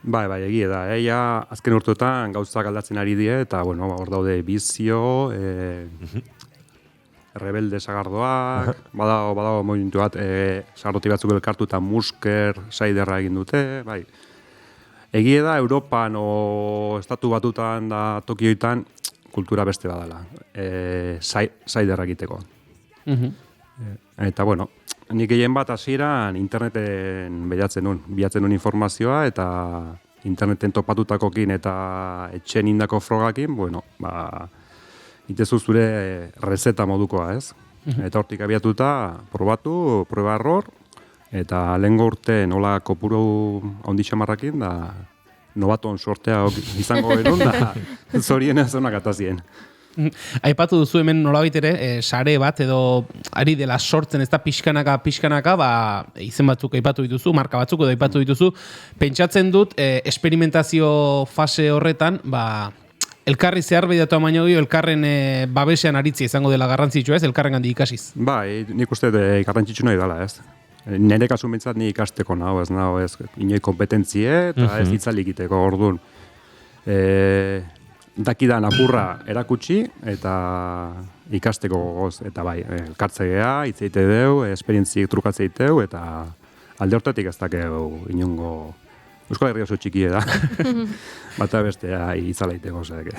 Bai, egia da. Ja, azken urteotan gauzak aldatzen ari die, eta, bueno, hor daude bizio, rebelde sagardoak, badago momentu bat, sagardoti batzuk elkartu eta musker saiderra egin dute, bai. Egia da, Europan o estatu batutan da Tokioetan kultura beste badala, saiderra egiteko. Eta, bueno, nik gehien bat hasieran interneten bilatzen nun informazioa, eta interneten topatutakokin eta etxen indako frogakin, bueno, itezu zure rezeta modukoa, ez? Eta hortik abiatuta, probatu, proba error, eta lehengo urte nola kopuru handi xamarrakin, da nobaton sortea izango genuen, da zorionez onak atazien. Aipatu duzu hemen nolabait ere, sare bat edo ari dela sortzen, ez da pixkanaka, izen batzuk aipatu dituzu, marka batzuk edo aipatu dituzu, pentsatzen dut, esperimentazio fase horretan, elkarri zehar behidatu baino gehiago, elkarren babesean aritzia izango dela garrantzitsua ez, elkarren handi ikasiz. Bai, nik uste garrantzitsu nahi dela, ez. Nire kasu bintzat ni ikasteko nago, ez inoi kompetentzie, eta ez itzalik iteko, orduan. Dakidan apurra erakutsi, eta ikasteko gogoz, eta bai, elkartzegea, itzeite deu, esperientziek trukatzeite deu, eta alde hortatik ez dakeu inongo Euskal Herria oso txikie da. Bata bestea itzalaiteko, osea.